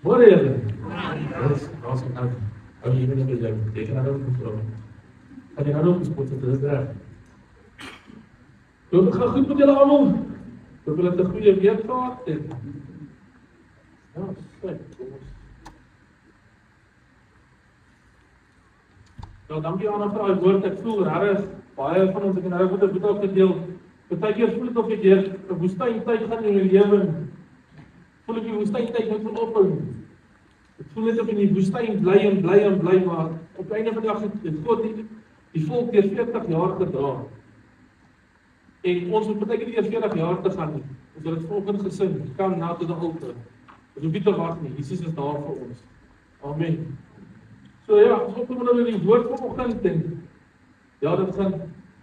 Môre julle. Ons nou. Hou jy nie meer jou. Jy kan nou controle. En jy nou ook spot dit is reg. Dit gaan goed met julle almal. Ek wil 'n goeie week gehad het. Ja, sê. Nou, dankie Anna vir daai woord. Ek voel regtig baie van ons ek nou met 'n boet ook gedeel. Partykeer voel dit of jy deur 'n woestyntyd gaan in jou lewe. Voel ek die woestyntyd net wil ophou. Ek voel net of in die woestyn bly, maar op die einde van die dag het God die volk deur 40 jaar gedra. En ons moet partykeer nie eers 40 jaar te gaan nie. Ons het dit volgende gesin, kan na tot die altaar. Ons hoef nie te wag nie. Jesus is daar vir ons. Amen. So ja, ons kom nou in die woord vanoggend en ja, dit gaan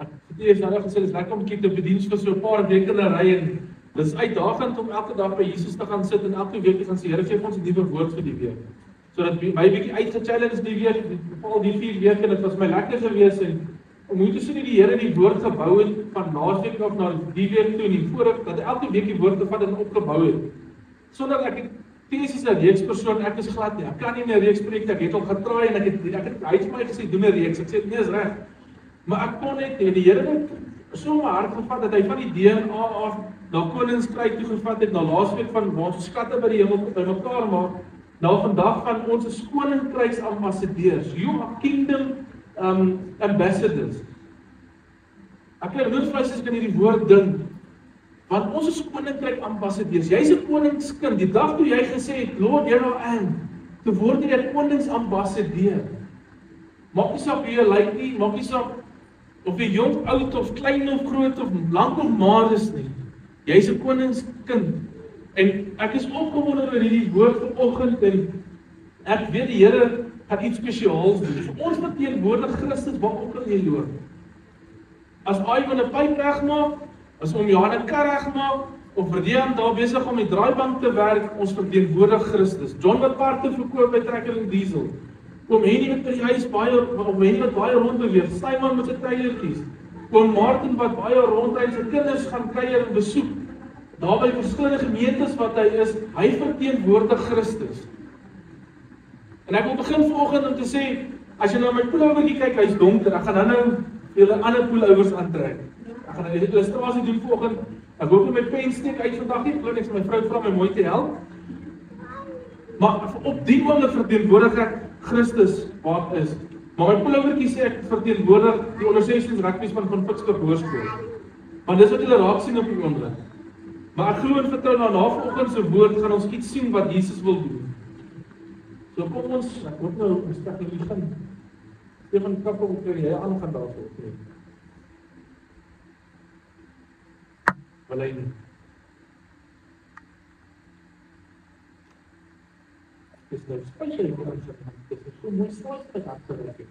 ek het eers nou gesê dis lekker om 'n bietjie te bedien vir so 'n paar weke in 'n ry en dis uitdagend om elke dag by Jesus te gaan sit en elke week te gaan sê Here gee vir ons 'n nuwe woord vir die week. Sodat my bietjie uitge-challenge die week, veral die 4 weke, dit was my lekker gewees en om hoe te sien hoe die Here die woord gebou het van laasweek af na die week toe en die vorige dat elke week die woord gevat en opgebou het. Sonder ek teesies 'n reekspersoon, ek is glad nie. Ek kan nie 'n reeks preek, ek het al getraai en ek het hy het vir my gesê doen 'n reeks. Ek sê nee, is reg. Maar ek kon net en die Here het so my hart gevat dat hy van die DNA af na Koningskryg toe gevat het, na laasweek van waar ons skatte by die hemel bymekaar maak, na vandag van ons is Koninkryks ambassadeurs. You are kingdom ambassadors. Ek kan nooit vleis as ek in hierdie woord dink, want ons is Koninkryk ambassadeurs. Jy's 'n koningskind. Die dag toe jy gesê het, Lord, here I am, toe word jy 'n koningsambassadeur. Maak nie saak wie jy lyk nie, maak nie saak of jy jong, oud of klein of groot of lank of maar is nie. Jy's 'n koningskind. En ek is opgewonde oor hierdie woord vanoggend en ek weet die Here gaan iets spesiaals doen. Ons verteenwoordig Christus waar ook al jy loop. As Ivan 'n pyp regmaak, as om Johan 'n kar regmaak, of Verdean daar besig om die draaibank te werk, ons verteenwoordig Christus. John wat parte verkoop by Trekker en Diesel. Oom Henny wat by die huis baie rond beweeg, Simon met sy treiliertjies. Oom Martin wat baie rondry en sy kinders gaan kuier en besoek. Daar by verskillende gemeentes wat hy is, hy verteenwoordig Christus. En ek wil begin vanoggend om te sê, as jy na my pullovertjie kyk, hy's donker. Ek gaan nou julle ander pullovers aantrek. Ek gaan 'n illustrasie doen vanoggend. Ek hoop nie my pen steek uit vandag nie, glo net my vrou vra my mooi te help. Maar op die oomblik verteenwoordig ek Christus wat is. Maar my pullovertjie sê ek verteenwoordig die onder 16 rugbyespan van Fiksburg Hoërskool. Want dis wat julle raak sien op die oomblik. Maar ek glo en vertrou na vanoggend se woord gaan ons iets sien wat Jesus wil doen. So kom ons, ek hoop nou ons kan hier gaan. Stefan Kappel moet jy aan gaan daarvoor optree. Alleen. Dis nou spesiaal vir ons. Dit is so mooi stof te agterlê.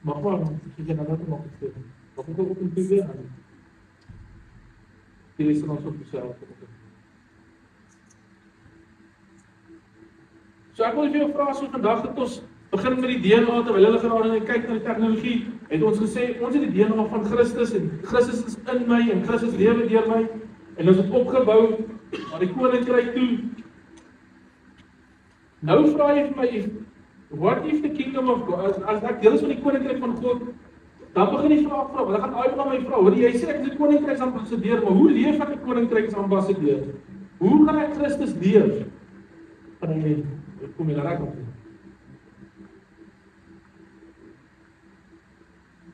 Maar waarom jy nou net nog iets doen? Wat moet ook in die weer aan? Dit is ons op self. So ek wil vir jou vra so vandag het ons begin met die DNA terwyl hulle geraad en kyk na die tegnologie, het ons gesê ons het die DNA van Christus en Christus is in my en Christus lewe deur my en ons het opgebou na die koninkryk toe. Nou vra jy vir my, what if the kingdom of God, as ek deel is van die koninkryk van God, dan begin die vraag vra, dan gaan Abraham my vra, hoor jy sê ek is 'n koninkryksambassadeur, maar hoe leef ek 'n koninkryksambassadeur? Hoe gaan ek Christus leef? Kom jy reg op?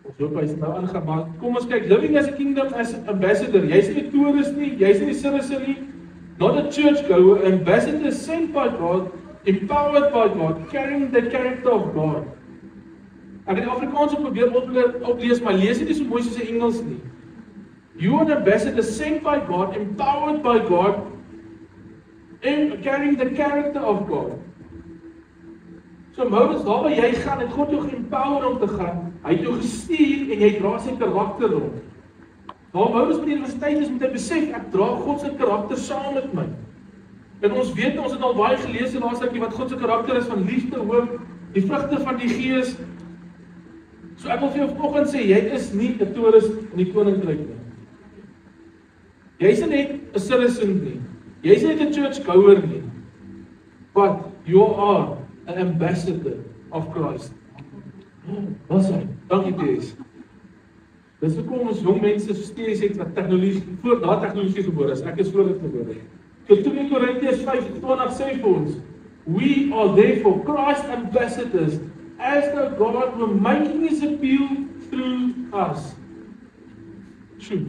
Ons hoop hy is nou aangemaak. Kom ons kyk, living as a kingdom as an ambassador. Jy's nie 'n toerist nie, jy's nie 'n citizen nie, not a churchgoer, ambassador sent by God, empowered by God, carrying the character of God. Ek het Afrikaans probeer oplees, maar lees dit nie so mooi soos in Engels nie. You are an ambassador sent by God, empowered by God, and carrying the character of God. So Moses, daar waar jy gaan, het God jou ge-empower om te gaan. Hy het jou gestuur en jy dra sy karakter rond. Waar Moses by die universiteit is, moet hy besef, ek dra God se karakter saam met my. En ons weet, ons het al baie gelees in laaste wat God se karakter is van liefde, hoop, die vrugte van die Gees. So ek wil vir jou vanoggend sê, jy is nie 'n toerist in die koninkryk nie. Jy's nie net 'n citizen nie. Jy's nie net 'n churchgoer nie. Wat? You are an ambassador of Christ. Wat sê? Dankie Thees. Dis hoekom ons jong mense so steeds het wat tegnologie, voor daai tegnologie gebore is. Ek is voor dit gebore. So 2 Korintiërs 5:20 sê vir ons, we are therefore Christ ambassadors, as though God were making his appeal through us. Sjoe.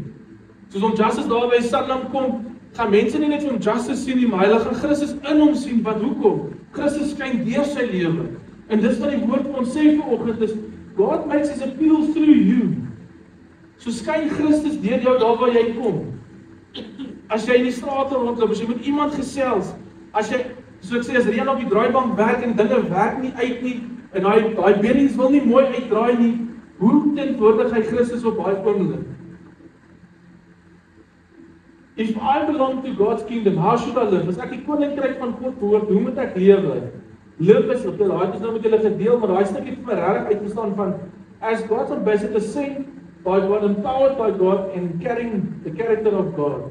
Soos om Justice daar by Sanlam kom, gaan mense nie net van Justice sien nie, maar hulle gaan Christus in hom sien. Wat hoekom? Christus skyn deur sy lewe. En dis wat die woord vir ons sê vanoggend is, God makes his appeal through you. So skyn Christus deur jou daar waar jy kom. As jy in die strate rondloop, as jy met iemand gesels, as jy, so ek sê, as Rian op die draaibank werk en dinge werk nie uit nie, en daai beerings wil nie mooi uitdraai nie, hoe teenwoordig hy Christus op daai oomblik? If I belong to God's kingdom, how should I live? As ek die koninkryk van God behoort, hoe moet ek lewe? Live is, okay, daai het ons nou met julle gedeel, maar daai stukkie het vir my regtig uitgestaan van, as God's ambassador sent by God, empowered by God, and carrying the character of God.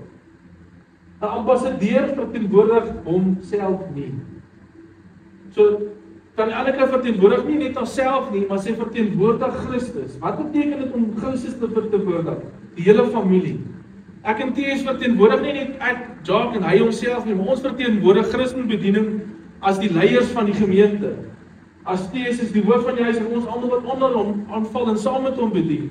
'n Ambassadeur verteenwoordig homself nie. So, kan Anneke verteenwoordig nie net haarself nie, maar sy verteenwoordig Christus. Wat beteken dit om Christus te verteenwoordig? Die hele familie. Ek en Thees verteenwoordig nie net ek, Jacques en hy homself nie, maar ons verteenwoordig Christenbediening as die leiers van die gemeente. As Thees is die hoof van die huis en ons almal wat onder hom aanval en saam met hom bedien.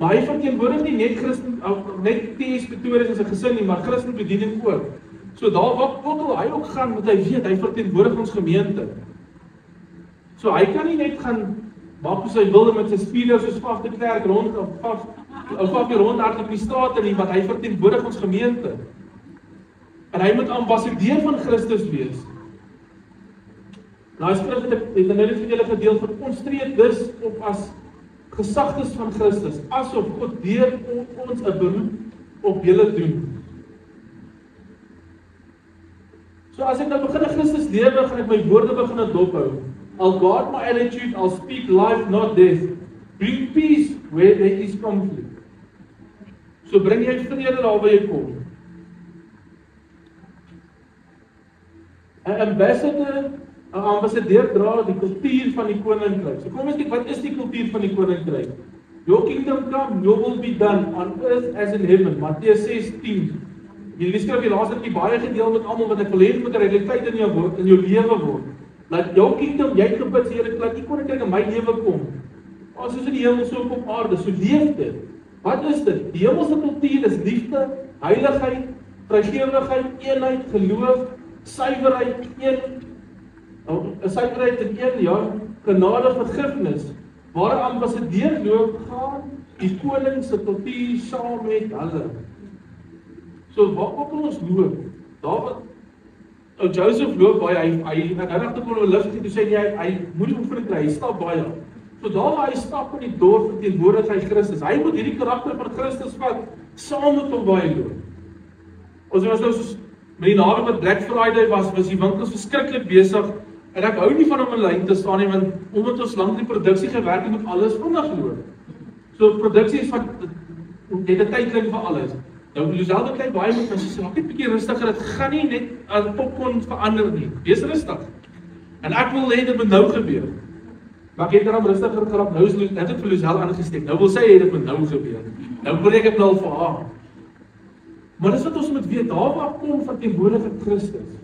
Maar hy verteenwoordig nie net Thees Pretoria en sy gesin nie, maar Christenbediening ook. So daar waar ook al hy ook gaan, moet hy weet, hy verteenwoordig ons gemeente. So hy kan nie net gaan maak hoe sy wil met sy speeders soos Faf de Klerk rond of die rondhardloop in die strate nie, want hy verteenwoordig ons gemeente. En hy moet ambassadeur van Christus wees. Nou skrif het ek nou net vir julle gedeel vir ons tree dus op as gesagtes van Christus, asof God deur ons 'n beroep op julle doen. So as ek nou begin Christus lewe, gaan ek my woorde begin dophou. I'll guard my attitude, I'll speak life, not death. Bring peace where there is conflict. So bring jy vrede daar waar jy kom. 'n ambassadeur dra die kultuur van die koninkryk. So kom ons kyk, wat is die kultuur van die koninkryk? Your kingdom come, your will be done on earth as in heaven. Matteus 6:10. Hierdie skrif die laaste keer baie gedeel met almal wat ek wil hê moet 'n realiteit in jou lewe word. Laat jou kingdom, jy het gebid, Here, laat die koninkryk in my lewe kom. Soos in die hemel so op aarde, so leef dit. Wat is dit? Die hemelse kultuur is liefde, heiligheid, vrygewigheid, eenheid, geloof, suiwerheid, suiwerheid in een, ja, genade, vergifnis. Waar 'n ambassadeur loop, gaan die koning se kultuur saam met hulle. So waar ook al ons loop, daar wat Joseph loop baie, hy het te kon lift toe sê hy moet die oefening kry, hy stap baie. So daar waar hy stap in die dorp verteenwoordig hy Christus. Hy moet hierdie karakter van Christus vat, saam met hom baie loop. Ons was nou soos met die naweek wat Black Friday was die winkels verskriklik besig, en ek hou nie van om in lyn te staan nie, want omdat ons lank die produksie gewerk het, moet alles vinnig loop. So produksie is wat, jy het 'n tydlyn vir alles. Nou, Luzelle kyk baie met my, sy sê, maak net 'n bietjie rustiger, dit gaan nie net aan popcorn verander nie, wees rustig. En ek wil hê dit moet nou gebeur. Maar ek het daarom rustiger geraak, nou is dit vir Luzelle aangesteek, nou wil sy hê dit moet nou gebeur. Nou breek ek nou vir haar. Maar dis wat ons moet weet, daar waar kom verteenwoordig Christus.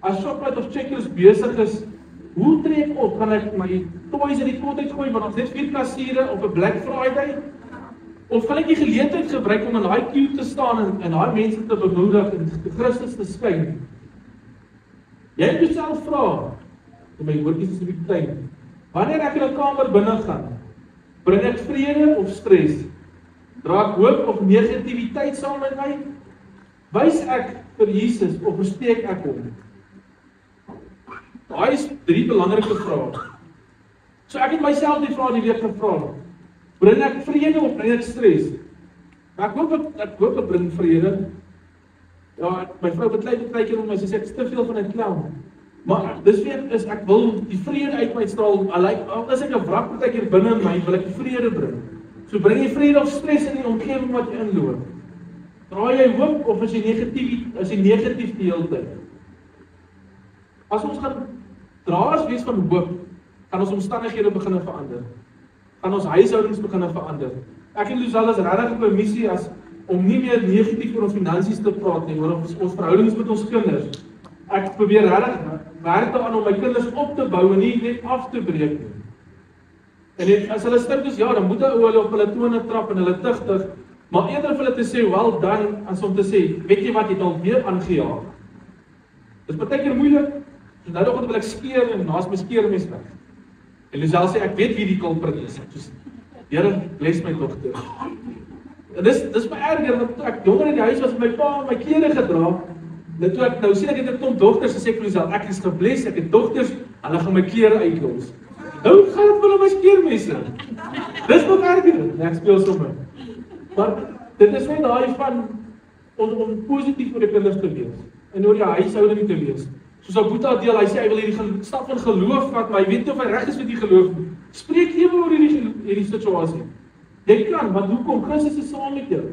As Shoprite of Checkers besig is, hoe tree ek op? Gaan ek my toys in die pot uitgooi, want ons net 4 kassiere op 'n Black Friday? Of gaan ek die geleentheid gebruik om in daai queue te staan en daai mense te bemoedig en Christus te skyn? Jy moet jouself vra, en my woordjies is 'n bietjie klein, wanneer ek in 'n kamer binne gaan, bring ek vrede of stres? Dra ek hoop of negativiteit saam met my? Wys ek vir Jesus of versteek ek hom? Daai is 3 belangrike vrae. So ek het myself die vraag die week gevra. Bring ek vrede of bring ek stres? Ek hoop ek bring vrede. Ja, my vrou beklei keer met my, sy sê ek is te veel van 'n clown. Maar dis weer is ek wil die vrede uit my straal. Al is ek 'n wrak partykeer binne in my, wil ek die vrede bring. So bring jy vrede of stres in die omgewing wat jy inloop? Draai jy hoop of is jy negatief die hele tyd? As ons gaan draers wees van hoop, gaan ons omstandighede begin verander. Gaan ons huishoudings begin verander. Ek en Luzelle is regtig op 'n missie om nie meer negatief oor ons finansies te praat nie, oor ons verhoudings met ons kinders. Ek probeer regtig werk daaraan om my kinders op te bou en nie net af te breek nie. En as hulle stout is, ja, dan moet hulle op hulle tone trap en hulle tigtig, maar eerder vir hulle te sê, well done, as om te sê, weet jy wat, jy het alweer aangejaag. Dis baie keer moeilik. Nou nog wil ek skeer en naas my skeermes weg. En Luzelle sê, ek weet wie die kulprit is. Soos, Here, bless my dogter. En dis my erger, want ek jonger in die huis was met my pa en my klere gedra. Toe ek nou sien ek het 'n klomp dogters, sê ek vir Luzelle, ek is gebless, ek het dogters, hulle gaan my klere uitlos. Nou gaan dit vir my skeermesse. Dis nog erger. Ek speel sommer. Maar dit is net daai van om positief oor die kinders te wees en oor die huishouding te wees. Soos ou Boeta deel, hy sê hy wil hierdie stap van geloof vat, maar hy weet nie of hy reg is met die geloof nie. Spreek lewe oor hierdie situasie. Jy kan, want hoekom? Christus is saam met jou.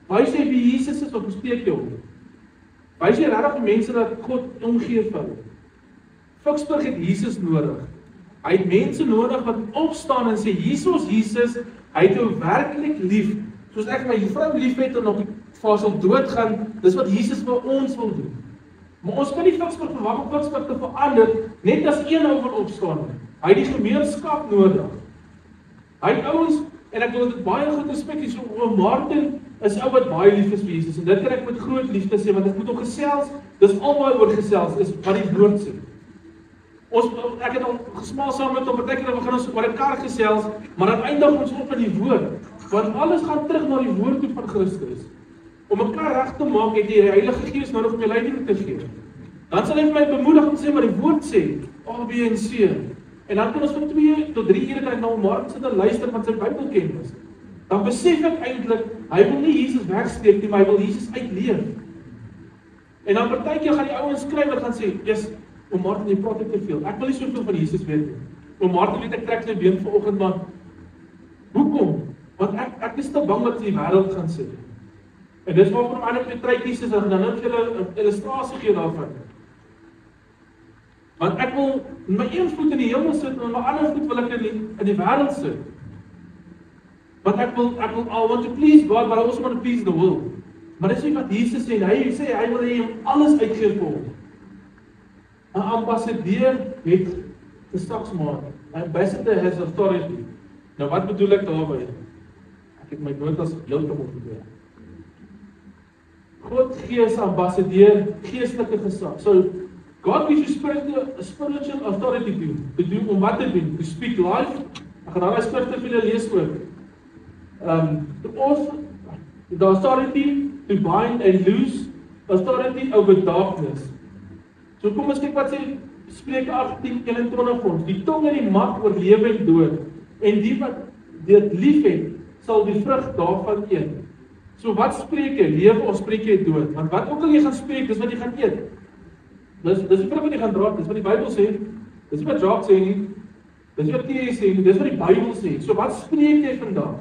Hy sê wie Jesus is, of spreek jou. Hy sê regtig mense dat God omgee vir hulle. Ficksburg het Jesus nodig. Hy het mense nodig wat opstaan en sê, Jesus, hy het jou werklik lief. Soos ek my vrou lief het en op die vir sal doodgaan, dis wat Jesus vir ons wil doen. Maar ons kan nie Ficksburg verwag om Ficksburg te verander, net as een ou wil opstaan. Hy het die gemeenskap nodig. Hy het ouens, en ek wil dit baie goed respek hê, so Martin is ou wat baie lief is vir Jesus, en dit kan ek met groot liefde sê, want ek moet hom gesels, dis almal oor gesels, is wat die woord sê. Ek het al gesmaal saam met hom, partykeer dan begin ons oor 'n kar gesels, maar dan eindig ons op in die woord, want alles gaan terug na die woord toe van Christus. Om mekaar reg te maak, het jy die Heilige Gees nodig om jou leiding te gee. Dan sal hy vir my bemoedig om te sê, maar die woord sê, A, B en C. En dan kan ons vir 2 tot 3 ure kan ek nou Martin sit en luister van sy Bybelkennis. Dan besef ek eintlik, hy wil nie Jesus wegsteek nie, maar hy wil Jesus uitleef. En dan partykeer gaan die ouens skryf en gaan sê, "Jesus, oom Martin, jy praat te veel. Ek wil nie soveel van Jesus weet nie. Oom Martin weet ek trek sy been vanoggend, maar hoekom? Want ek is te bang wat die wêreld gaan sê." En dis waarom ander twee truitjies is en dan net vir julle 'n illustrasie gee daarvan. Want ek wil my een voet in die hemel sit en my ander voet wil ek in die wêreld sit. Want ek wil I want to please God, but I also want to please the world. Maar dis nie wat Jesus sê, hy sê hy wil hê alles uitgee vir hom. 'n Ambassadeur het gesagsmaak. 'n Ambassador has authority. Nou wat bedoel ek daarmee? Ek het my notas heeltemal vergeet. God gee as ambassadeur geestelike gesag. So God gives you spiritual authority to do om wat te doen, to speak life. Ek gaan daai skrifte vir julle lees ook. The authority to bind and loose, authority over darkness. So kom ons kyk wat sê Spreuke 18:21 vir ons. Die tong het die mag oor lewe en dood, en die wat dit liefhet, sal die vrug daarvan eet. So wat spreek jy? Lewe of spreek jy dood? Want wat ook al jy gaan spreek, dis wat jy gaan eet. Dis die vrug wat jy gaan dra, dis wat die Bybel sê. Dis nie wat Jacques sê nie. Dis wat jy sê, dis wat die Bybel sê. So wat spreek jy vandag?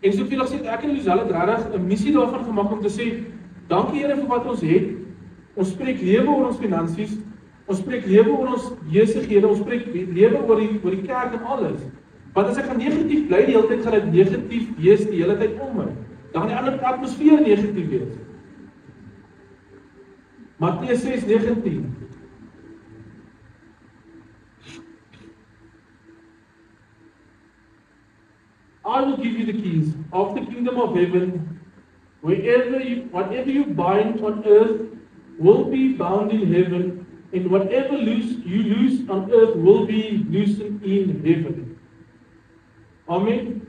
En soveel as ek en Luzelle het regtig 'n missie daarvan gemaak om te sê, dankie Here vir wat ons het. Ons spreek lewe oor ons finansies. Ons spreek lewe oor ons besighede. Ons spreek lewe oor die kerk en alles. Want as ek gaan negatief bly die hele tyd, gaan dit negatief wees die hele tyd om my. Dan gaan die ander atmosfeer negatief wees. Matteus 6:19. I will give you the keys of the kingdom of heaven. Whatever you bind on earth will be bound in heaven, and whatever you loose on earth will be loosened in heaven. Amen.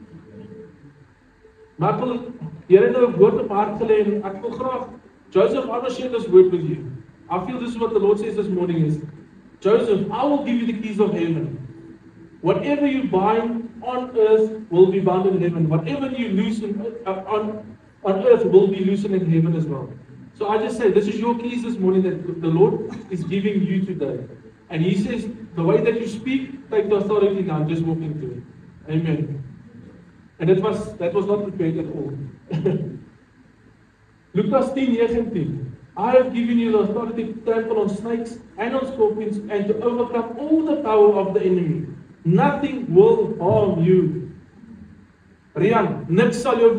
Maar ek wil Here nou 'n woord op hart gelê en ek wil graag Joseph, I will share this word with you. I feel this is what the Lord says this morning is, Joseph, I will give you the keys of heaven. Whatever you bind on earth will be bound in heaven. Whatever you loosen on earth will be loosened in heaven as well. So I just say, this is your keys this morning that the Lord is giving you today. And He says, the way that you speak, take the authority now, just walk into it. Amen. And that was not prepared at all. Lukas 10:19. I have given you the authority to trample on snakes and on scorpions and to overcome all the power of the enemy. Nothing will harm you. Rian, niks sal jou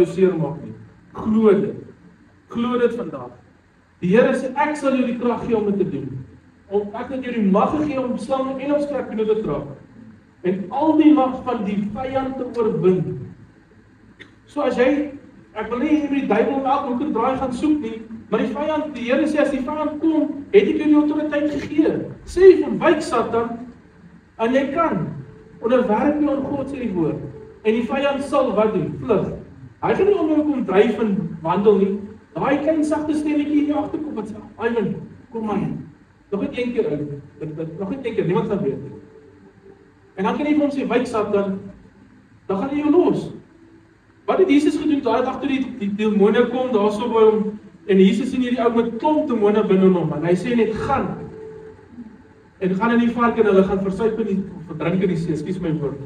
seermaak nie. Glo dit. Glo dit vandag. Die Here sê, ek sal jou die krag gee om dit te doen. Ek het jou die mag gegee om slange en om skorpioene te trap. En al die mag van die vyand te oorwin. So as jy, ek wil nie met die duiwel elke hoek en draai gaan soek nie, maar die vyand, die Here sê, as die vyand kom, het ek jou die autoriteit gegee. Sê van wyk Satan, en jy kan, onderwerp jou aan God, sê die woord. En die vyand sal wat doen? Vlug. Hy gaan nie om jou kom dryf en wandel nie. Daai klein sagte stemmetjie in jou agterkop wat sê, Ivan, kom man. Nog net een keer uit. Nog net een keer, niemand gaan weet nie. En dan kan jy vir hom sê, wyk Satan, dan gaan hy jou los. Wat het Jesus gedoen? Daai agter die demone kom daarso by hom en Jesus sien hierdie ou met klomp demone binne hom en hy sê net gaan. En gaan in die vark en hulle gaan versuip in die verdrink in die see, ekskuus my woord.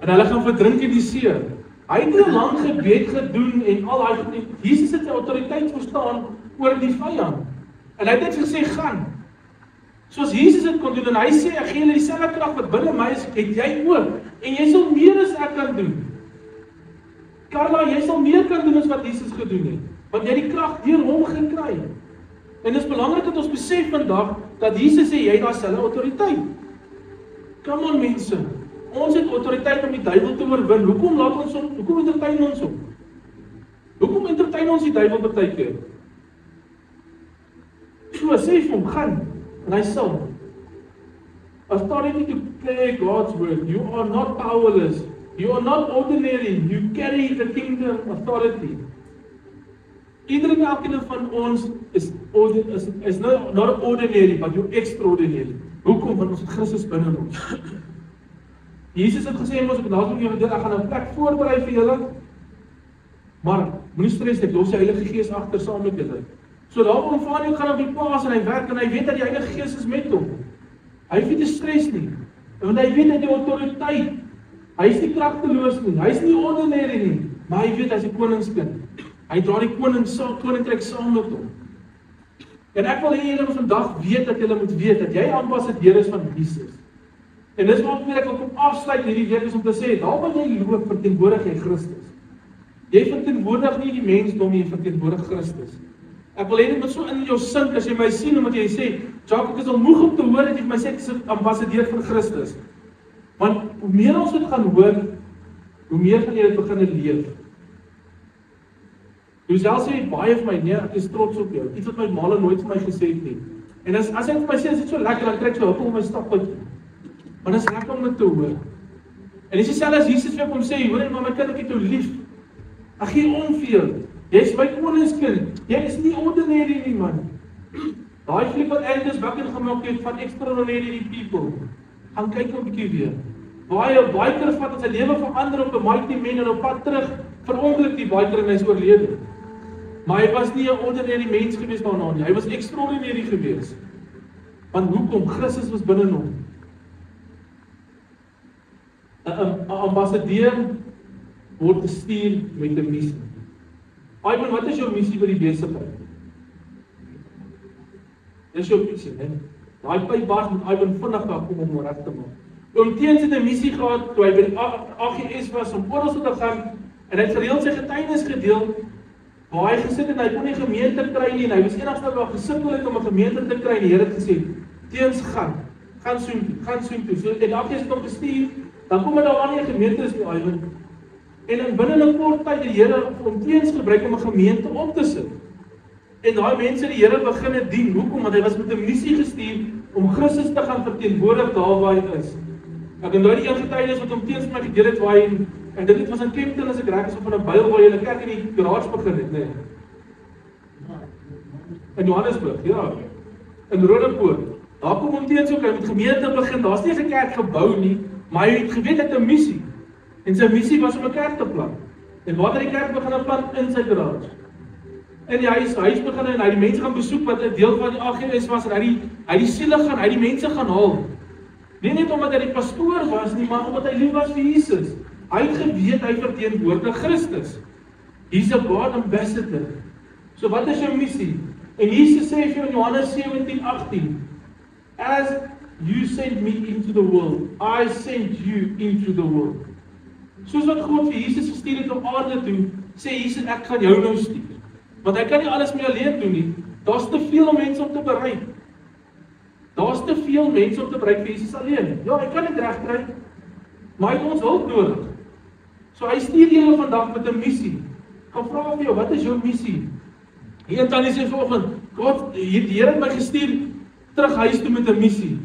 En hulle gaan verdrink in die see. Hy het 'n lang gebed gedoen en al daai Jesus het sy autoriteit verstaan oor die vyand. En hy het net gesê gaan. Soos Jesus het kon doen en hy sê ek gee julle dieselfde krag wat binne my is, het jy ook. En jy sal meer as ek kan doen. Carla, jy sal meer kan doen as wat Jesus gedoen het, want jy het die krag deur hom gekry. En dit is belangrik dat ons besef vandag dat Jesus sê jy het daai autoriteit. Come on mense. Ons het autoriteit om die duiwel te oorwin. Hoekom laat ons hom? Hoekom entertain ons hom? Hoekom entertain ons die duiwel partykeer? So sê vir hom gaan en hy sal. Authority to declare God's word. You are not powerless. You are not ordinary. You carry the kingdom authority. Iedereen elkeen van ons is not ordinary, but you're extraordinary. Hoekom? Want ons het Christus binne ons. Jesus het gesê, ons het laat ek gaan 'n plek voorberei vir julle. Maar moenie stres, ek los die Heilige Gees agter saam met julle. So daarom van jou gaan op die plaas en hy werk en hy weet dat die Heilige Gees is met hom. Hy hoef nie te stres nie. Want hy weet dat die autoriteit, hy is nie kragteloos nie. Hy is nie ordinary nie, maar hy weet hy's 'n koningskind. Hy dra die koninkryk saam met hom. En ek wil hê julle vandag weet dat julle moet weet dat jy ambassadeur is van Jesus. En dis waarom ek wil kom afsluit hierdie week is om te sê, daar waar jy loop verteenwoordig jy Christus. Jy verteenwoordig nie die mensdom nie, jy verteenwoordig Christus. Ek wil hê dit moet so in jou sink as jy my sien omdat jy sê, Jacques, ek is al moeg om te hoor dat jy vir my sê ek is 'n ambassadeur vir Christus. Want hoe meer ons dit gaan hoor, hoe meer gaan jy dit begin leef. Jy self sê baie vir my, nee, ek is trots op jou. Iets wat my ma nooit vir my gesê het nie. En as hy vir my sê, dit is so lekker, dan kry ek so hulp om my stappuitjie. Maar dit is lekker om dit te hoor. En dis dieselfde as Jesus vir hom sê, hoor maar my kind, ek het jou lief. Ek gee om vir jou. Jy is my koningskind. Jy is nie ordinary nie, man. Daai fliek wat Angus wakker gemaak het van extraordinary people. Gaan kyk 'n bietjie weer. Baie keer vat het sy lewe verander op 'n mighty man en op pad terug verongeluk die baie keer en hy is oorlede. Maar hy was nie 'n ordinary mens gewees daarna nie. Hy was extraordinary gewees. Want hoekom? Christus was binne hom. 'n ambassadeur word gestuur met 'n missie. Ivan, wat is jou missie by die besigheid? Dis jou missie, né? Daai pypbars moet Ivan vinnig kom om reg te maak. Oom Teens het 'n missie gehad toe hy by die AGS was om oral te gaan en hy het gereeld sy getuienis gedeel waar hy gesit en hy kon nie gemeente kry nie en hy was eendag wel gesukkel het om 'n gemeente te kry en die Here het gesê, Teens gaan soontoe. So en AGS het hom gestuur, dan kom hy daar aan nie 'n gemeente is nie, Ivan. En binne 'n kort tyd die Here hom Teens gebruik om 'n gemeente op te sit. En daai mense die Here begin dien. Hoekom? Want hy was met 'n missie gestuur om Christus te gaan verteenwoordig daar waar hy is. Ek het nou die een getuienis wat hom Teens my gedeel het waar hy en dit was in Kempton as ek reg is of van 'n byl waar jy 'n kerk in die garage begin het, nee. In Johannesburg, ja. In Rodepoort. Daar kom hom Teens ook, hy met gemeente begin. Daar's nie 'n kerk gebou nie, maar hy het geweet hy het 'n missie. En sy missie was om 'n kerk te plant. En waar het die kerk begin plant? In sy garage. In die huis begin en hy die mense gaan besoek wat 'n deel van die AGS was en hy die siele gaan, hy die mense gaan haal. Nie net omdat hy die pastoor was nie, maar omdat hy lief was vir Jesus. Hy het geweet hy verteenwoordig Christus. He's a God ambassador. So wat is jou missie? En Jesus sê vir jou in Johannes 17:18, as you sent me into the world, I sent you into the world. Soos wat God vir Jesus gestuur het op aarde toe, sê Jesus, ek gaan jou nou stuur. Want hy kan nie alles meer alleen doen nie. Daar's te veel mense om te bereik. Daar's te veel mense om te bereik vir Jesus alleen. Ja, hy kan dit regkry, maar hy het ons hulp nodig. So hy stuur julle vandag met 'n missie. Gaan vra vir jou, wat is jou missie? Hier tannie sê vanoggend, God, die Here het my gestuur terug huis toe met 'n missie.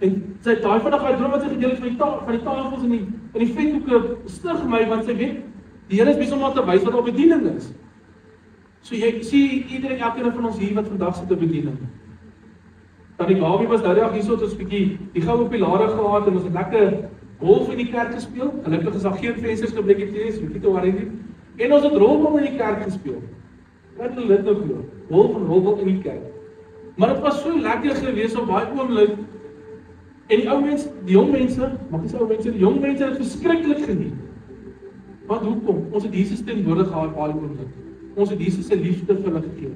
En sy daai vandag hy droom wat sy gedeel het van die tafels en die vetkoeke stig my, want sy weet, die Here is besig om te wys wat op bediening is. So jy sien elkeen van ons hier wat vandag sit op bediening. Tannie Gawie was nou die dag hierso het ons bietjie die goue pilare gehad en ons het lekker golf in die kerk gespeel. Gelukkig is daar geen vensters gebreek nie, so nie te worry nie. En ons het rolbal in die kerk gespeel. Wat hulle dit nou glo. Golf en rolbal in die kerk. Maar dit was so lekker geweest op daai oomblik. En die ou mense, die jong mense, mag nie sê ou mense, die jong mense het verskriklik geniet. Want hoekom? Ons het Jesus teenwoordig gehad daai oomblik. Ons het Jesus se liefde vir hulle gegee.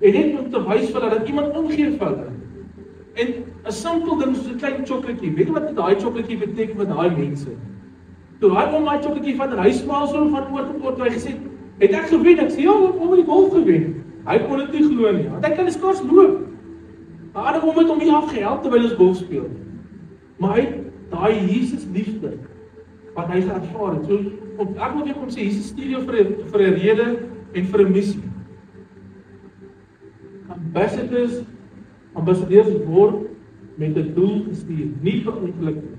En net om te wys vir hulle dat iemand omgee vir hulle. En 'n simpel ding soos 'n klein chocolaatjie. Weet jy wat daai chocolaatjie beteken vir daai mense? Toe hy om daai chocolaatjie vat en hy smaal so van oor tot oor, toe hy gesê het ek gewen, ek sê ja, om die golf gewen. Hy kon dit nie glo nie, want hy kan skaars loop. Maar ander om het hom nie afgehelp terwyl ons golf speel. Maar hy daai Jesus liefde wat hy ervaar het. So ek wil weer kom sê Jesus stuur jou vir 'n rede en vir 'n missie. Ambassadeurs word met 'n doel gestuur, nie vir ongeluk nie.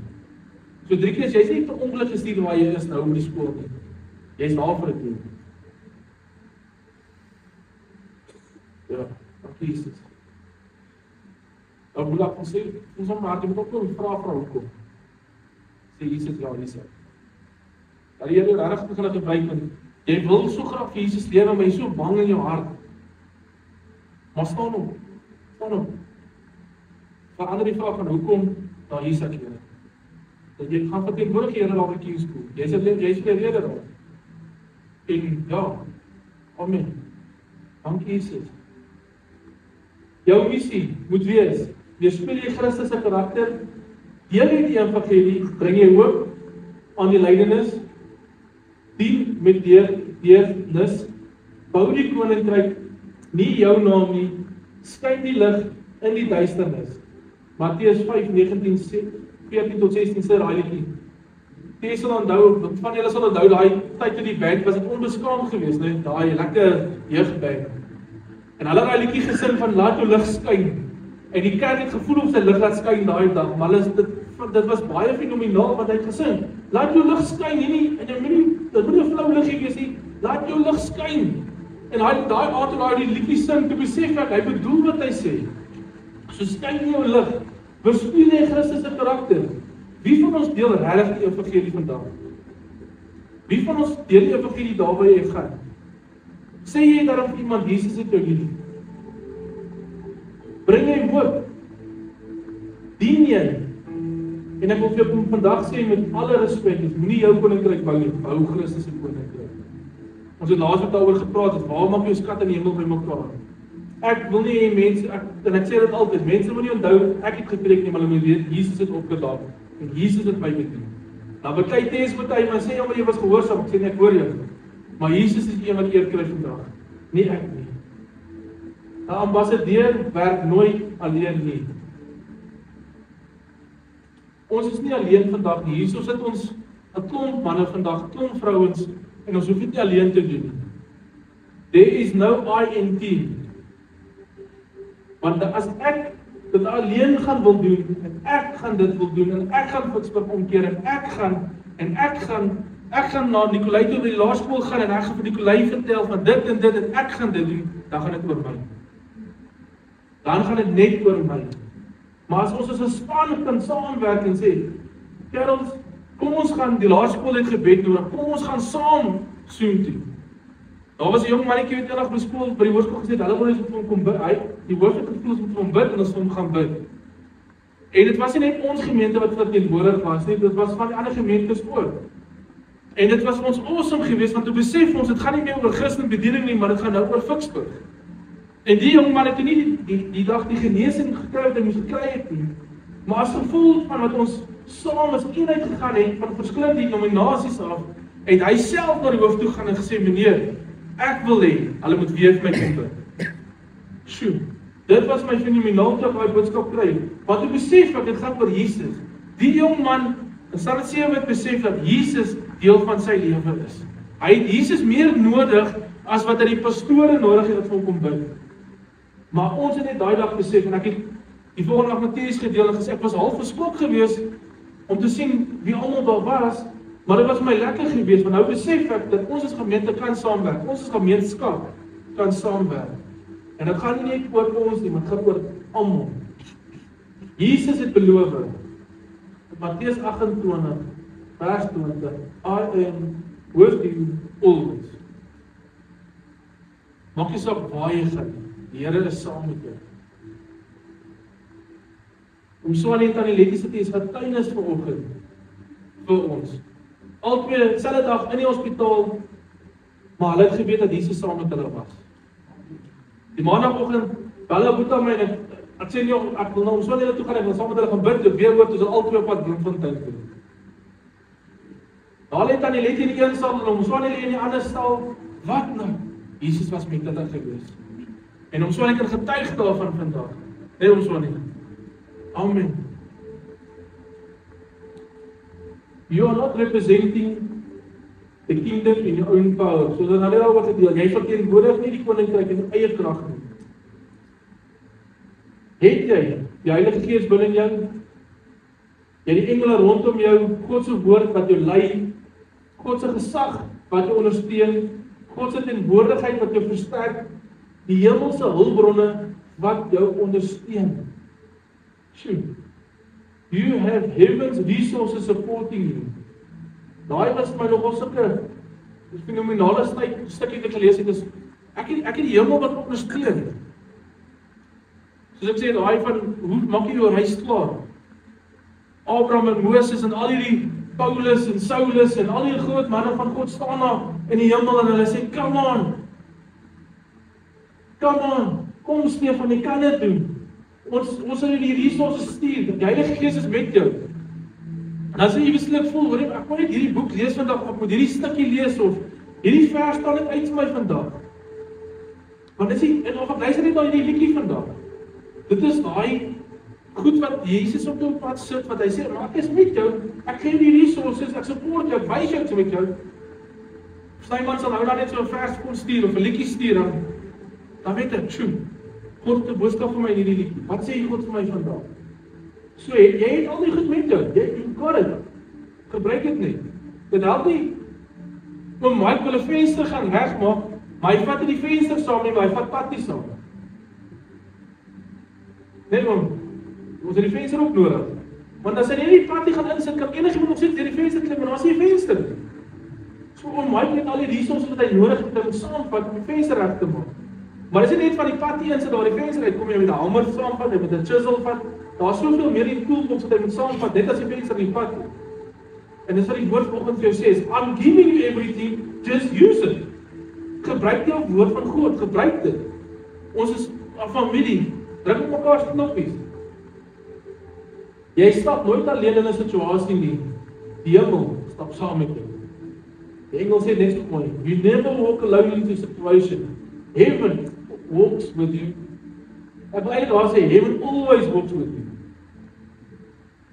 So 3 keer jy's nie vir ongeluk gestuur waar jy is nou in die skool nie. Jy's daar vir 'n doel. Ja, dankie Jesus. Nou moet ek sê, ons moet ook nog vra hoekom. Sê Jesus ja, dis. Dat jy jou regtig begin gebruik want jy wil so graag vir Jesus leer, maar jy's so bang in jou hart. Maar staan op. Verander die vraag van hoekom daar hier sit Here. Dat jy gaan verteenwoordig Here daar by Kingskool. Jy's die rede daar. En ja. Amen. Dankie Jesus. Jou missie moet wees, weerspieël jy Christus se karakter, deel jy die evangelie, bring jy hoop aan die lydenis, dien met deernis, bou die koninkryk, nie jou naam nie, skyn die lig in die duisternis. Matteus 5:14-16 sê daai liedjie. Jy sal onthou, van julle sal onthou daai tyd in die band was dit onbeskaamd geweest, né? Daai lekker jeugband. En hulle het daai liedjie gesing van laat jou lig skyn. En die kerk het gevoel of sy lig laat skyn daai dag, maar dit was baie fenomenaal wat hy het gesing. Laat jou lig skyn, nie en jy dit moet 'n flou liggie wees nie. Laat jou lig skyn. En hy daai aand toe hy die liedjie sing, toe besef ek hy bedoel wat hy sê. So skyn jou lig, weerspieël jy Christus se karakter. Wie van ons deel regtig die evangelie vandag? Wie van ons deel die evangelie daar waar jy gaan? Sê jy daarom vir iemand Jesus het jou lief? Bring jy hoop? Dien jy? En ek wil vir jou vandag sê met alle respek, moenie jou koninkryk bou nie, bou Christus se koninkryk. Ons het laas met daaroor gepraat, waar maak jy skat in die hemel bymekaar? Ek wil nie hê mense, en ek sê dit altyd, mense moet nie onthou, ek het gepreek nie, maar hulle moet weet, Jesus het opgedaag, en Jesus het my bedien. Nou baie tees met hy, maar sê, ja, maar jy was gehoorsaam, ek sê nie, ek hoor jou. Maar Jesus is die een wat eer kry vandag, nie ek nie. 'n Ambassadeur werk nooit alleen nie. Ons is nie alleen vandag nie, hierso sit ons 'n klomp manne vandag, klomp vrouens, en ons hoef dit nie alleen te doen nie. There is no I in team. Want as ek dit alleen gaan wil doen, en ek gaan dit wil doen, en ek gaan Pittsburgh omkeer, en ek gaan na Nicolai toe by die laerskool gaan, en ek gaan vir Nicolai vertel van dit en dit, en ek gaan dit doen, dan gaan dit oor my. Dan gaan dit net oor my. Maar as ons as 'n span kan saamwerk en sê, kerels, kom ons gaan die laerskool het gebed nodig, kom ons gaan saam soontoe. Daar was 'n jong mannetjie wat eendag by skool by die hoërskool gesê het, hulle wil net vir hom kom bid. Die hoof het gevoel ons moet vir hom bid en ons vir hom gaan bid. En dit was nie net ons gemeente wat verteenwoordig was nie, dit was van die ander gemeentes ook. En dit was vir ons awesome geweest, want toe besef ons, dit gaan nie meer oor Christen bediening nie, maar dit gaan nou oor Vicksburg. En die jong man het nie die dag die genesing gekry wat hy moes gekry het nie. Maar as gevolg van wat ons saam as eenheid gegaan het, van verskillende denominasies af, het hy self na die hoof toe gaan en gesê, meneer, ek wil hê, hulle moet weer vir my kom bid. Sjoe, dit was my fenomenaal toe op die boodskap kry, want ek besef dat dit gaan oor Jesus. Die jong man, in Psalm 7 het besef dat Jesus deel van sy lewe is. Hy het Jesus meer nodig, as wat hy die pastore nodig het, wat vir hom kom bid. Maar ons het net daai dag besef, en ek het die volgende dag Mattheus gedeel en gesê, ek was half geskok geweest, om te sien wie almal daar was, maar dit was my lekker geweest, want nou besef ek, dat ons as gemeente kan saamwerk, ons as gemeenskap kan saamwerk. En dit gaan nie net oor ons nie, maar dit gaan oor almal. Jesus het beloof, Mattheus 28, vers 20, I am with you always. Maak jy saak waar jy gaan, die Here is saam met jou. Om so net aan die letjies te is getuienis vanoggend vir ons. Albei selfde dag in die hospitaal, maar hulle het geweet dat Jesus saam met hulle was. Die maandagoggend bel hulle boeta my en ek sê nie, ek wil nou om so net toe gaan, ek wil saam met hulle gaan bid, weer hoor, toe sal albei op pad Bloemfontein toe. Daar het aan die letjie in die een sal, en om so net in die ander stal, wat nou? Jesus was met hulle gewees. En om so net kan getuig daarvan vandag. Nee, om so net. Amen. You are not representing the kingdom in your own power. So dan hulle wat gedeel, jy verteenwoordig nie die koninkryk in jou eie krag nie. Het jy die Heilige Gees binne in jou? Jy die engele rondom jou, God se woord wat jou lei, God se gesag wat jou ondersteun, God se teenwoordigheid wat jou versterk, die hemelse hulpbronne wat jou ondersteun. Sjoe. You have heaven's resources supporting you. Daai was my nogal sulke fenomenale stukkie wat ek gelees het, is ek het die hemel wat ondersteun. Soos ek sê, daai van hoe maak jy jou reis klaar? Abraham en Moses en al hierdie Paulus en Saulus en al die groot manne van God staan daar in die hemel en hulle sê, come on, kom Stefan, jy kan dit doen. Ons sal die resources stuur, die Heilige Gees is met jou. En as jy eweslik voel, ek moet net hierdie boek lees vandag, ek moet hierdie stukkie lees, of hierdie vers staan net uit vir my vandag. Want en of ek luister net na hierdie liedjie vandag, dit is daai goed wat Jesus op jou pad sit, wat hy sê, maar ek is met jou, ek gee die resources, ek support jou, ek wys jou, ek is met jou. Sy man sal nou net so 'n vers kon stuur, of 'n liedjie stuur, dan weet ek, tjoe, God het 'n boodskap vir my in hierdie liedjie. Wat sê God vir my vandag? So, jy het al die goed met jou. Jy kan dit. Gebruik dit net. Dit help nie. Oom Mike wil 'n venster gaan regmaak, maar hy vat nie die venster saam nie, maar hy vat patty saam. Nee, oom. Ons het die venster ook nodig. Want as hy nie die patty gaan insit, kan enigiemand nog sit deur die venster klim, maar daar's nie 'n venster nie. So, oom Mike het al die resources wat hy nodig het om saamvat om die venster reg te maak. Maar as jy net van die patty insit waar die venster uit, kom jy met 'n hamer saamvat, jy met 'n chisel vat. Daar's soveel meer in die toolbox wat jy moet saamvat, net as die venster in die pad. En dis wat die woord vanoggend vir jou sê, is I'm giving you everything, just use it. Gebruik die woord van God, gebruik dit. Ons is 'n familie, druk op mekaar se knoppies. Jy stap nooit alleen in 'n situasie nie. Die hemel stap saam met jou. Die engel sê next point, you never walk alone into a situation. Heaven walks with you. Ek wil eintlik daar sê, heaven always walks with you.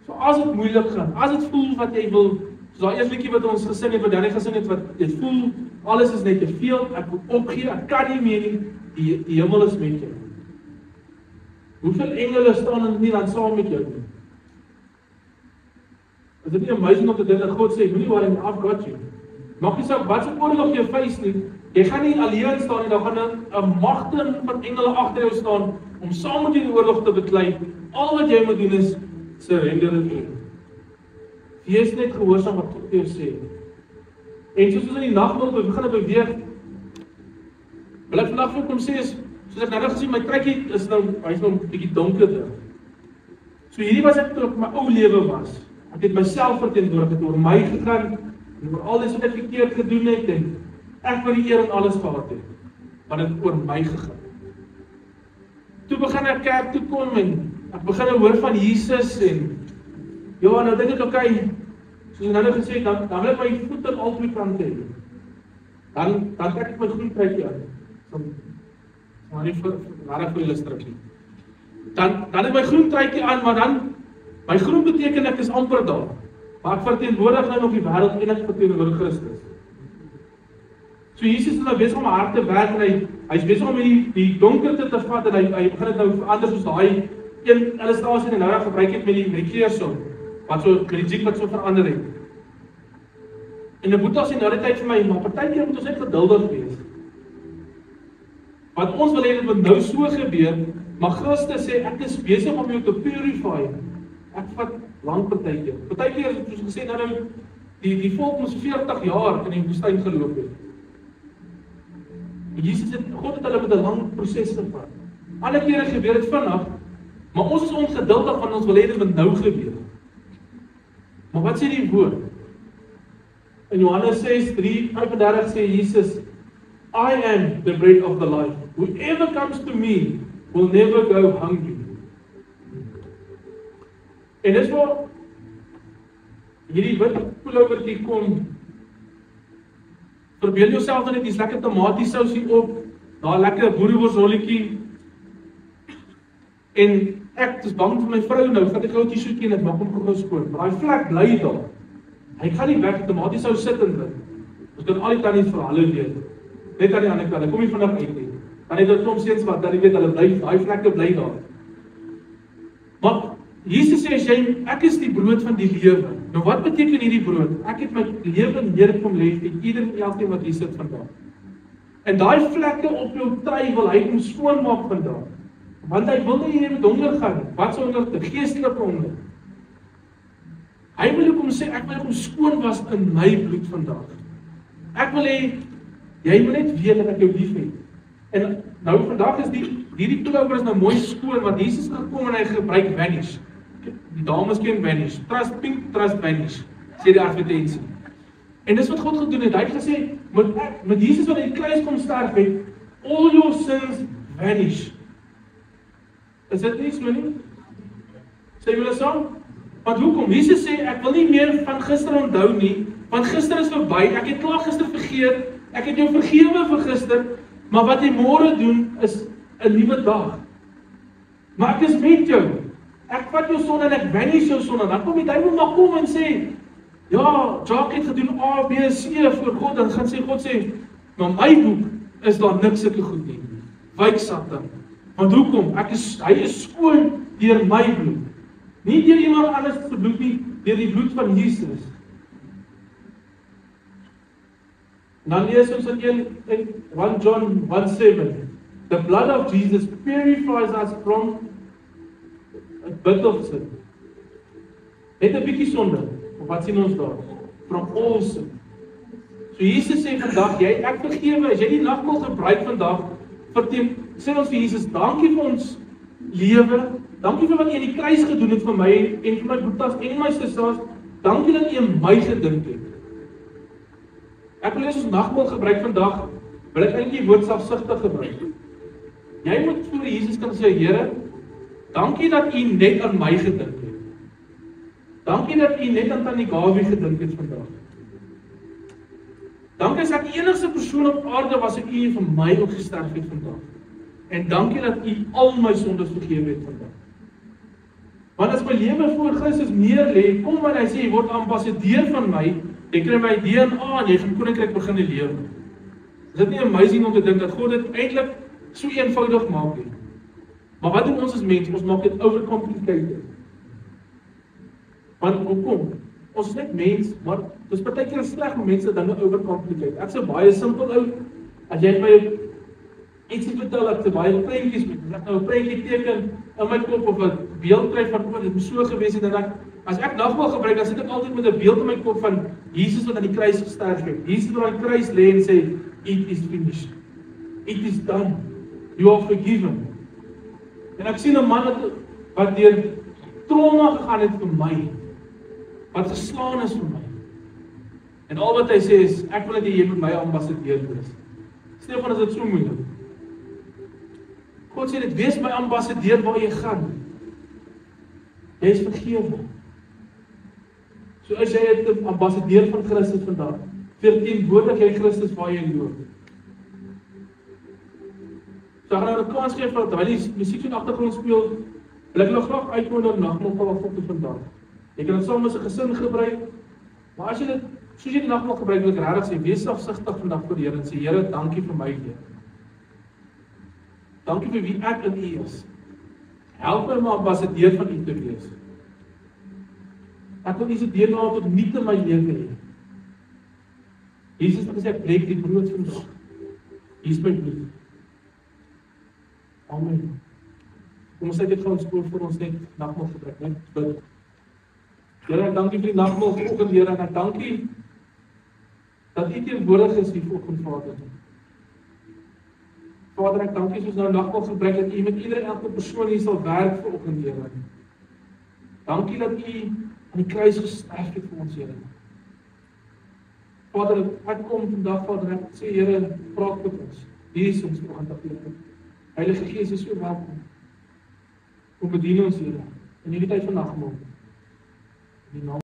So as dit moeilik gaan, as dit voel wat jy wil, soos daai eerste liedjie wat ons gesing het, wat Danny gesing het, wat jy voel, alles is net te veel, ek wil opgee, ek kan nie meer nie, die hemel is met jou. Hoeveel engele staan nie dan saam met jou nie? Is dit nie amazing om te dink dat God sê, moenie worry, I've got you. Maak nie saak wat se oorlog jy face nie, jy gaan nie alleen staan nie, dan gaan 'n magte van engele agter jou staan om saam met jou die oorlog te beklei. Al wat jy moet doen is surrender dit. Wees net gehoorsaam wat God vir jou sê. En soos ons in die nagmaal begin beweeg, wil ek vandag vir kom sê is, soos ek nou gesien, my trekkie is nou, hy's nou 'n bietjie donkerder. So hierdie was ek toe op my ou lewe was. Ek het myself verteenwoordig, het oor my gegaan, en oor alles wat ek verkeerd gedoen het, en ek wat die eer en alles gehad het, want het oor my gegaan. Toe begin ek kerk toe kom, en ek begin hoor van Jesus, en ja, nou dink ek, okay, soos ek nou gesê, dan wil ek my voet aan al twee kante hê. Dan trek ek my groen truitjie aan. Maar nie vir illustrasie. Dan het my groen truitjie aan, maar dan, my groen beteken ek is amper daar. Maar ek verteenwoordig nou nog die wêreld en ek verteenwoordig Christus. So Jesus is nou besig om my hart te werk, en hy's besig om die donkerte te vat, en hy begin dit nou verander soos daai een illustrasie en nou gebruik het met die kleursom, wat so, met die jig wat so verander het. En 'n boetie sê nou die tyd vir my, maar partykeer moet ons net geduldig wees. Want ons wil hê dit moet nou so gebeur, maar Christus sê, ek is besig om jou te purify. Ek vat lang partykeer. Partykeer, soos gesê, nou die volk moes 40 jaar in die woestyn geloop het. God het hulle met 'n lang proses gevat. Alle kere gebeur dit vinnig, maar ons is ongeduldig want ons wil hê dit moet nou gebeur. Maar wat sê die woord? In Johannes 6:35 sê Jesus, I am the bread of the life. Whoever comes to me will never go hungry. En dis waar hierdie wit pullovertjie kom. Verbeel jouself dan net iets lekker tomatiesousie op, daar lekker boereworsrolletjie. En ek is bang vir my vrou nou, vat ek gou 'n tissuetjie en ek maak hom gou skoon. Maar daai vlek bly daar. Hy gaan nie weg, tomatiesous sit in dit. Ons kan al die tannies vir hulle weet. Net aan die ander kant, ek kom nie vandag uit nie. Dan het dit soms seuns wat, dan jy weet hulle bly, daai vlekke bly daar. Maar Jesus sê, ek is die brood van die lewe. Nou wat beteken hierdie brood? Ek het my lewe neerkom lê vir ieder en elkeen wat hier sit vandag. En daai vlekke op jou trui wil hy kom skoonmaak vandag. Want hy wil nie jy met honger gaan. Wat se honger? Die geestelike honger. Hy wil kom sê, ek wil kom skoon was in my bloed vandag. Ek wil hê, jy moet net weet dat ek jou lief het. En nou vandag is hierdie pullover is nou mooi skoon, want Jesus het gekom en hy gebruik vanish. Die dames ken vanish. Trust pink, trust vanish, sê die advertensie. En dis wat God gedoen het. Hy het gesê, met Jesus wat in die kruis kom sterf het, all your sins vanish. Is dit nie so nie? Sê julle saam? Want hoekom? Jesus sê, ek wil nie meer van gister onthou nie, want gister is verby, ek het klaar gister vergeet, ek het jou vergewe vir gister, maar wat jy môre doen, is 'n nuwe dag. Maar ek is met jou, ek vat jou sonde en ek vanish jou sonde, dan kom die duiwel maar kom en sê, ja, Jacques het gedoen A, B, C vir God, dan gaan God sê, maar my boek is daar niks sulke goed nie, wyk Satan, want hoekom? Hy is skoon deur my bloed, nie deur iemand anders se bloed nie, deur die bloed van Jesus. Dan lees ons in 1 John 1:7, the blood of Jesus purifies us from a bit of sin. Net 'n bietjie sonde, of wat sien ons daar? From all sin. So Jesus sê vandag, ek vergewe, as jy die nagmaal gebruik vandag, sê ons vir Jesus, dankie vir ons lewe, dankie vir wat jy in die kruis gedoen het vir my, en vir my broers en my susters, dankie dat jy aan my gedink het. Ek wil ons nagmaal gebruik vandag, wil ek eintlik die woord selfsugtig gebruik. Jy moet voor Jesus kan sê, Here, dankie dat U net aan my gedink het. Dankie dat U net aan Tannie Gawie gedink het vandag. Dankie as ek die enigste persoon op aarde was en U vir my ook gesterf het vandag. En dankie dat U al my sondes vergewe het vandag. Want as my lewe voor Christus neerlê, kom en hy sê, jy word ambassadeur van my, jy kry my DNA en jy gaan koninkryk begin lewe. Is dit nie amazing om te dink dat God dit eintlik so eenvoudig maak nie? Maar wat doen ons as mense? Ons maak dit overcomplicated. Want hoekom? Ons is net mens, maar dis partykeer sleg om mense dinge overcomplicate. Ek sê baie simpel ou, as jy my ietsie vertel, ek sê baie prentjies met, ek nou 'n prentjie teken in my kop of 'n beeld kry van wat dit moes so gewees het, en as ek nagmaal gebruik, dan sit ek altyd met 'n beeld in my kop van Jesus wat aan die kruis gesterf het. Jesus wat aan die kruis lê en sê, it is finished. It is done. You are forgiven. En ek sien 'n man wat deur trauma gegaan het vir my, wat geslaan is vir my. En al wat hy sê is, ek wil dat jy met my ambassadeur wees. Stefan, is dit so moeilik? God sê dit, wees my ambassadeur waar jy gaan. Jy is vergewe. So as jy 'n ambassadeur van Christus vandag, verteenwoordig jy Christus waar jy loop. So ek gaan nou 'n kans gee vir terwyl die musiek in die agtergrond speel, wil ek nog graag uitnooi na nagmaal vir vandag. Jy kan dit saam met 'n gesin gebruik, maar as jy dit, soos jy die nagmaal gebruik, wil ek regtig sê, wees selfsugtig vandag voor die Here en sê, Here, dankie vir my lewe. Dankie vir wie ek in U is. Help my om 'n ambassadeur van U te wees. Ek wil U se deelname tot nuut in my lewe hê. Jesus het gesê, ek breek die brood vandag. Hier is my bloed. Amen. Kom ons sê dit gaan spoor vir ons net nagmaal gebruik, net bid. Here, ek dankie vir die nagmaal vanoggend, Here, en ek dankie dat U teenwoordig is hier vanoggend, Vader. Vader, ek dankie soos nou nagmaal gebruik dat U met iedere elke persoon hier sal werk vanoggend, Here. Dankie dat U aan die kruis gesterf het vir ons, Here. Vader, ek kom vandag, Vader, ek sê, Here, praat met ons. Hier is ons vanoggend. Heilige Gees is so welkom. Kom bedien ons, Here, in hierdie tyd van nagmaal. In die naam